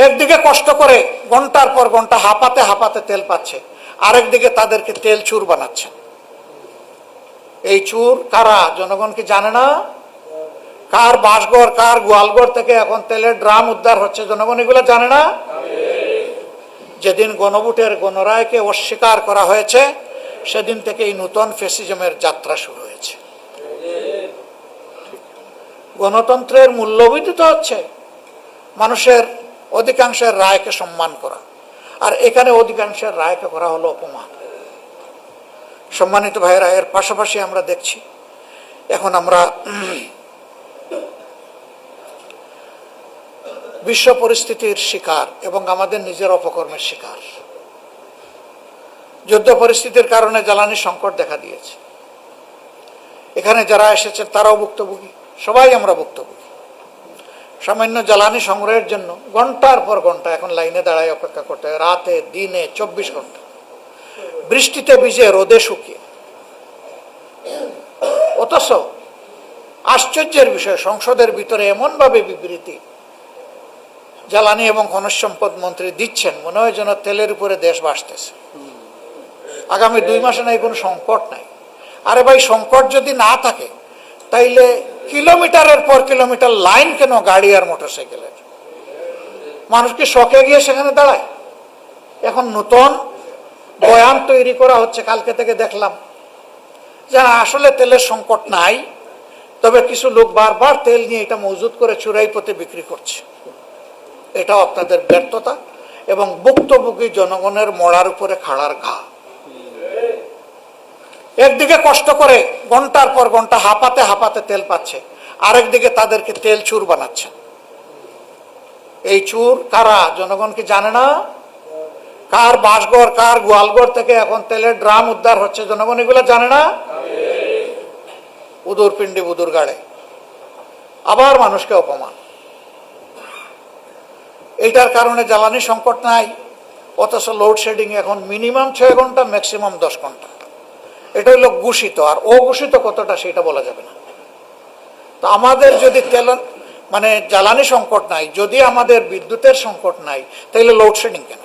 একদিকে কষ্ট করে ঘন্টার পর ঘন্টা হাঁপাতে হাঁপাতে তেল পাচ্ছে, আরেকদিকে তাদেরকে তেল চুর বানাচ্ছেন। এই চুর কারা? জনগণ কি জানে না? কার বাসঘর, কার গোয়ালঘর থেকে এখন তেলের ড্রাম উদ্ধার হচ্ছে, জনগণ এগুলো জানে না? যেদিন গণভোটের গণরায়কে অস্বীকার করা হয়েছে, সেদিন থেকে এই নতুন ফ্যাসিজমের যাত্রা শুরু হয়েছে। গণতন্ত্রের মূল্যবোধ হচ্ছে মানুষের অধিকাংশের রায়কে সম্মান করা, আর এখানে অধিকাংশের রায়কে করা হলো অপমান। সম্মানিত ভাইয়েরা, এর পাশাপাশি আমরা দেখছি এখন আমরা বিশ্ব পরিস্থিতির শিকার এবং আমাদের নিজের অপকর্মের শিকার। যুদ্ধ পরিস্থিতির কারণে জ্বালানি সংকট দেখা দিয়েছে। এখানে যারা এসেছেন তারাও ভুক্তভোগী, সবাই আমরা ভুক্তভোগী। সামান্য জ্বালানি সংগ্রহের জন্য ঘন্টার পর ঘন্টা এখন লাইনে দাঁড়ায় অপেক্ষা করতে হয়, রাতে দিনে 24 ঘন্টা, বৃষ্টিতে ভিজে রোদে শুকিয়ে। অথচ আশ্চর্যের বিষয়, সংসদের ভিতরে এমনভাবে বিবৃতি জ্বালানি এবং খনিজ সম্পদ মন্ত্রী দিচ্ছেন, মনে হয় যেন তেলের উপরে দেশ ভাসতেছে। আগামী 2 মাসে নাই কোনো সংকট নাই। আরে ভাই, সংকট যদি না থাকে তাইলে কিলোমিটারের পর কিলোমিটার লাইন কেন গাড়ি আর মোটরসাইকেলের? মানুষ কি শখে গিয়ে সেখানে দাঁড়ায়? এখন নতুন বয়ান তৈরি করা হচ্ছে, কালকে থেকে দেখলাম যে আসলে তেলের সংকট নাই, তবে কিছু লোক বারবার তেল নিয়ে এটা মজুত করে চুরাই পথে বিক্রি করছে। এটাও আপনাদের ব্যর্থতা এবং ভুক্তভোগী জনগণের মরার উপরে খাড়ার ঘা। একদিকে কষ্ট করে ঘন্টার পর ঘন্টা হাঁপাতে হাঁপাতে তেল পাচ্ছে, আরেকদিকে তাদেরকে তেল চুর বানাচ্ছেন। এই চুর কারা? জনগণ কি জানে না? কার বাসঘর, কার গোয়ালঘর থেকে এখন তেলের ড্রাম উদ্ধার হচ্ছে, জনগণ এগুলো জানে না? উদুর পিণ্ডি বুদুর গাড়ে আবার মানুষকে অপমান। এইটার কারণে জ্বালানি সংকট নাই, অথচ লোডশেডিং এখন মিনিমাম 6 ঘন্টা, ম্যাক্সিমাম 10 ঘন্টা। এটা হলো ঘোষিত, আর অঘোষিত কতটা সেটা বলা যাবে না। তো আমাদের যদি জ্বালানি সংকট নাই, যদি আমাদের বিদ্যুতের সংকট নাই, তাহলে লোডশেডিং কেন?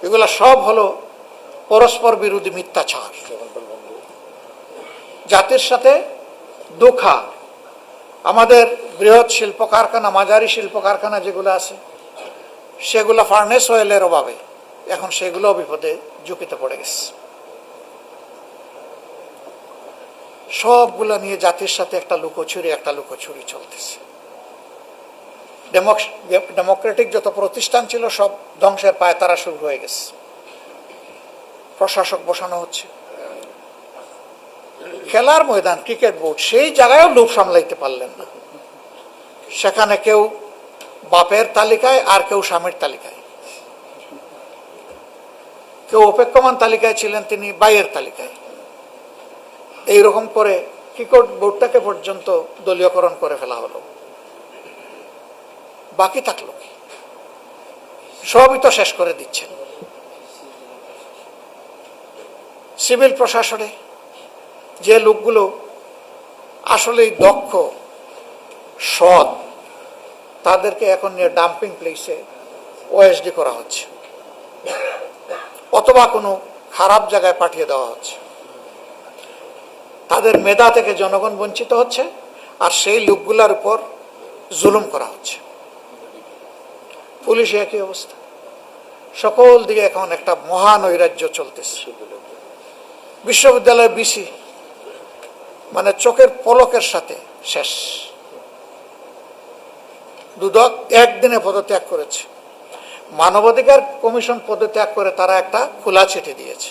এগুলা সব হলো পরস্পর বিরোধী মিথ্যাচার। জাতির সাথে ধোঁকা। আমাদের বৃহৎ শিল্প কারখানা, মাঝারি শিল্প কারখানা যেগুলো আছে, সেগুলো ফার্নেস অয়েলের অভাবে এখন সেগুলো বিপদে ঝুঁকিতে পড়ে গেছে। সবগুলো নিয়ে জাতির সাথে একটা লুকোচুরি চলতেছে। ডেমোক্রেটিক যত প্রতিষ্ঠান ছিল সব ধ্বংসের পায়তারা শুরু হয়ে গেছে। প্রশাসক বসানো হচ্ছে। খেলার ময়দান, ক্রিকেট বোর্ড, সেই জায়গায়ও লোভ সামলাইতে পারলেন না। সেখানে কেউ বাপের তালিকায়, আর কেউ স্বামীর তালিকায়। কেউ অপেক্ষমান তালিকায় ছিলেন, তিনি বাইয়ের তালিকায়। এইরকম করে ক্রিকেট বোর্ডটাকে পর্যন্ত দলীয়করণ করে ফেলা হলো। বাকি থাকলো কি? সবই তো শেষ করে দিচ্ছেন। সিভিল প্রশাসনে যে লোকগুলো আসলেই দক্ষ, সৎ, তাদেরকে এখন নিয়ে ডাম্পিং প্লেসে ওএসডি করা হচ্ছে, অথবা কোনো খারাপ জায়গায় পাঠিয়ে দেওয়া হচ্ছে। তাদের মেধা থেকে জনগণ বঞ্চিত হচ্ছে, আর সেই লোকগুলোর উপর জুলুম করা হচ্ছে। পুলিশে একই অবস্থা। সকল দিকে এখন একটা মহানৈরাজ্য চলতেছে। বিশ্ববিদ্যালয়ের বিসি চোখের পলকের সাথে শেষ। দুদক একদিনে পদত্যাগ করেছে। মানবাধিকার কমিশন পদত্যাগ করে তারা একটা খোলা চিঠি দিয়েছে।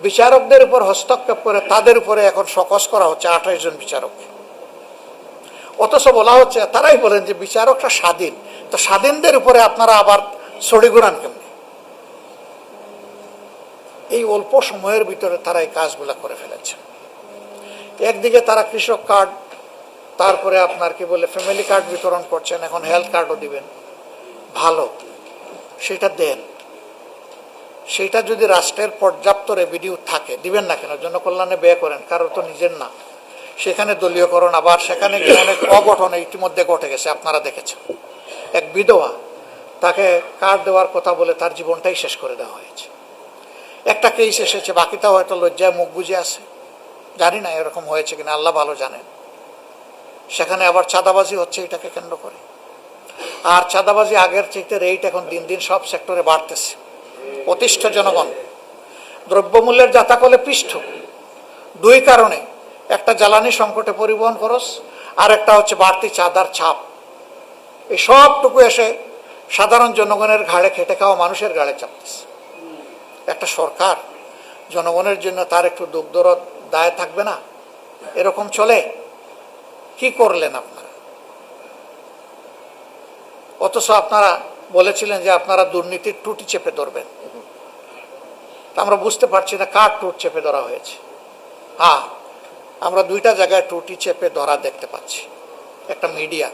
বিচারকদের উপর হস্তক্ষেপ করে তাদের উপরে এখন শোকজ করা হচ্ছে 28 জন বিচারক। অথচ বলা হচ্ছে, তারাই বলেন যে বিচারকরা স্বাধীন, তো স্বাধীনদের উপরে আপনারা আবার ছড়ি ঘুরান কেমনি? এই অল্প সময়ের ভিতরে তারা এই কাজগুলা করে ফেলেছে। একদিকে তারা কৃষক কার্ড, তারপরে আপনার ফ্যামিলি কার্ড বিতরণ করছেন, এখন হেলথ কার্ডও দিবেন। ভালো, সেটা দেন। সেটা যদি রাষ্ট্রের পর্যাপ্ত রেভিনিউ থাকে, দিবেন না কেন? জনকল্যাণে ব্যয় করেন, কারোর তো নিজের না। সেখানে দলীয়করণ, আবার সেখানে গিয়ে অনেক অঘটন ইতিমধ্যে ঘটে গেছে, আপনারা দেখেছেন। এক বিধবা, তাকে কার্ড দেওয়ার কথা বলে তার জীবনটাই শেষ করে দেওয়া হয়েছে। একটা কেস এসেছে, বাকিটা হয়তো লজ্জায় মুখ বুজে আছে, জানি না এরকম হয়েছে কিনা, আল্লাহ ভালো জানেন। সেখানে আবার চাঁদাবাজি হচ্ছে এটাকে কেন্দ্র করে। আর চাঁদাবাজি আগের চাইতে রেট এখন দিন দিন সব সেক্টরে বাড়তেছে। অতিষ্ঠ জনগণ, দ্রব্যমূল্যের জাতাকলে পৃষ্ঠ, দুই কারণে, একটা জ্বালানি সংকটে পরিবহন খরচ, আর একটা হচ্ছে বাড়তি চাঁদার ছাপ। এই সবটুকু এসে সাধারণ জনগণের ঘাড়ে, খেটে খাওয়া মানুষের ঘাড়ে চাপতেছে। একটা সরকার জনগণের জন্য তার একটু দুঃখ দরদ দায় থাকবে না? এরকম চলে? কি করলেন আপনারা? অথচ আপনারা বলেছিলেন যে আপনারা দুর্নীতির টুটি চেপে ধরবেন। আমরা বুঝতে পারছি না কার টুট চেপে ধরা হয়েছে। হ্যাঁ, আমরা দুইটা জায়গায় টুটি চেপে ধরা দেখতে পাচ্ছি। একটা মিডিয়া,